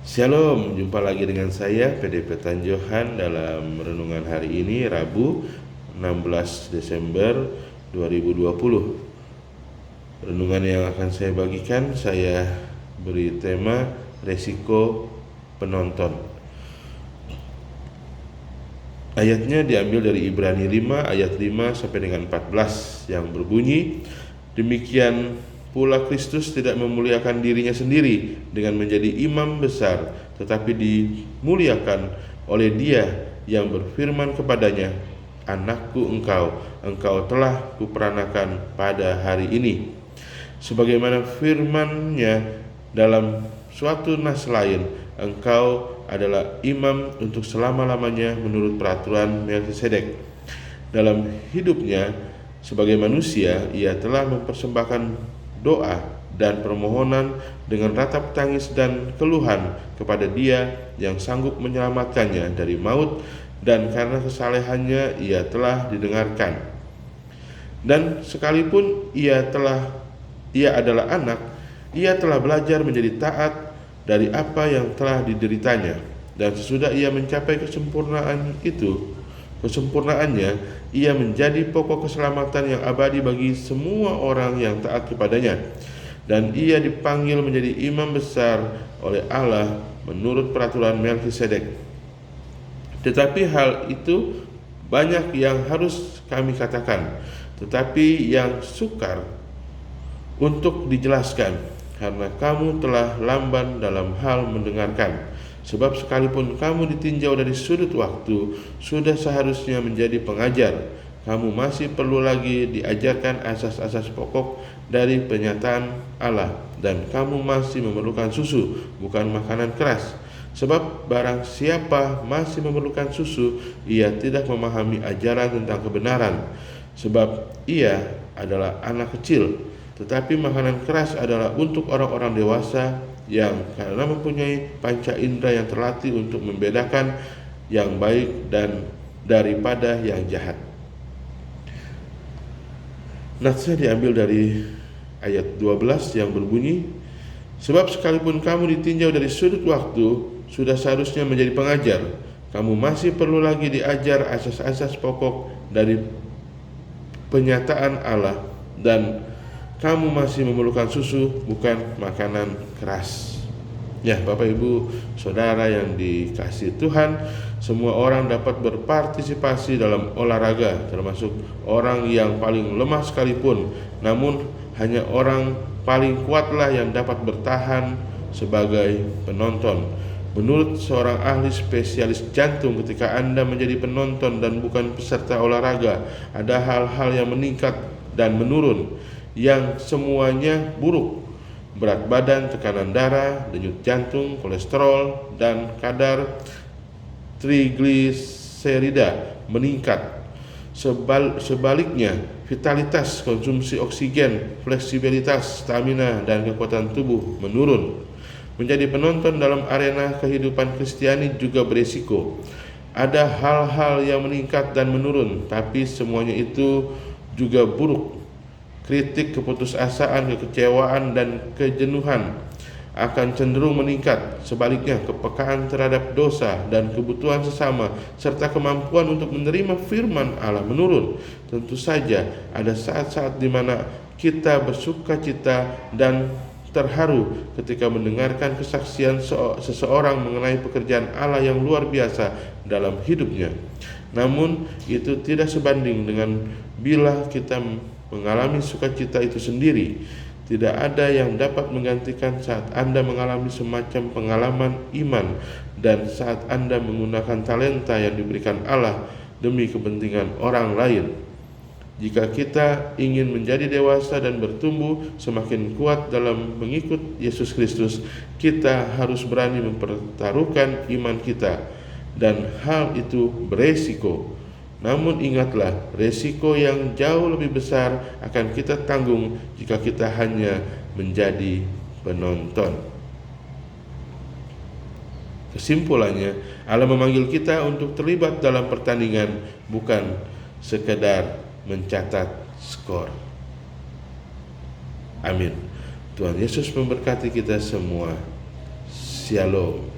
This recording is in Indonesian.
Shalom, jumpa lagi dengan saya PDP Tanjohan dalam renungan hari ini Rabu 16 Desember 2020. Renungan yang akan saya bagikan saya beri tema resiko penonton. Ayatnya diambil dari Ibrani 5 ayat 5 sampai dengan 14 yang berbunyi, demikian pula Kristus tidak memuliakan dirinya sendiri dengan menjadi imam besar, tetapi dimuliakan oleh Dia yang berfirman kepadanya, "Anakku engkau telah kuperanakan pada hari ini." Sebagaimana firman-Nya dalam suatu nas lain, engkau adalah imam untuk selama-lamanya menurut peraturan Melkisedek. Dalam hidupnya sebagai manusia, ia telah mempersembahkan doa dan permohonan dengan ratap tangis dan keluhan kepada Dia yang sanggup menyelamatkannya dari maut, dan karena kesalehannya ia telah didengarkan. Dan sekalipun ia adalah anak, ia telah belajar menjadi taat dari apa yang telah dideritanya, dan sesudah ia mencapai kesempurnaannya, ia menjadi pokok keselamatan yang abadi bagi semua orang yang taat kepadanya. Dan ia dipanggil menjadi imam besar oleh Allah menurut peraturan Melkisedek. Tetapi hal itu banyak yang harus kami katakan, tetapi yang sukar untuk dijelaskan, karena kamu telah lamban dalam hal mendengarkan. Sebab sekalipun kamu ditinjau dari sudut waktu, sudah seharusnya menjadi pengajar. Kamu masih perlu lagi diajarkan asas-asas pokok dari penyataan Allah, dan kamu masih memerlukan susu, bukan makanan keras. Sebab barang siapa masih memerlukan susu, ia tidak memahami ajaran tentang kebenaran, sebab ia adalah anak kecil. Tetapi makanan keras adalah untuk orang-orang dewasa yang karena mempunyai panca indera yang terlatih untuk membedakan yang baik dan daripada yang jahat. Natsnya diambil dari ayat 12 yang berbunyi, sebab sekalipun kamu ditinjau dari sudut waktu, sudah seharusnya menjadi pengajar. Kamu masih perlu lagi diajar asas-asas pokok dari penyataan Allah, dan kamu masih memerlukan susu, bukan makanan keras. Ya, Bapak Ibu Saudara yang dikasihi Tuhan, semua orang dapat berpartisipasi dalam olahraga, termasuk orang yang paling lemah sekalipun. Namun hanya orang paling kuatlah yang dapat bertahan sebagai penonton. Menurut seorang ahli spesialis jantung, ketika Anda menjadi penonton dan bukan peserta olahraga, ada hal-hal yang meningkat dan menurun, yang semuanya buruk. Berat badan, tekanan darah, denyut jantung, kolesterol, dan kadar trigliserida meningkat. Sebaliknya, vitalitas, konsumsi oksigen, fleksibilitas, stamina, dan kekuatan tubuh menurun. Menjadi penonton dalam arena kehidupan Kristiani juga berisiko. Ada hal-hal yang meningkat dan menurun, tapi semuanya itu juga buruk. Kritik, keputusasaan, kekecewaan, dan kejenuhan akan cenderung meningkat. Sebaliknya, kepekaan terhadap dosa dan kebutuhan sesama serta kemampuan untuk menerima firman Allah menurun. Tentu saja ada saat-saat di mana kita bersukacita dan terharu ketika mendengarkan kesaksian seseorang mengenai pekerjaan Allah yang luar biasa dalam hidupnya. Namun itu tidak sebanding dengan bila kita mengalami sukacita itu sendiri. Tidak ada yang dapat menggantikan saat Anda mengalami semacam pengalaman iman dan saat Anda menggunakan talenta yang diberikan Allah demi kepentingan orang lain. Jika kita ingin menjadi dewasa dan bertumbuh semakin kuat dalam mengikut Yesus Kristus, kita harus berani mempertaruhkan iman kita, dan hal itu beresiko. Namun ingatlah, resiko yang jauh lebih besar akan kita tanggung jika kita hanya menjadi penonton. Kesimpulannya, Allah memanggil kita untuk terlibat dalam pertandingan, bukan sekedar mencatat skor. Amin. Tuhan Yesus memberkati kita semua. Shalom.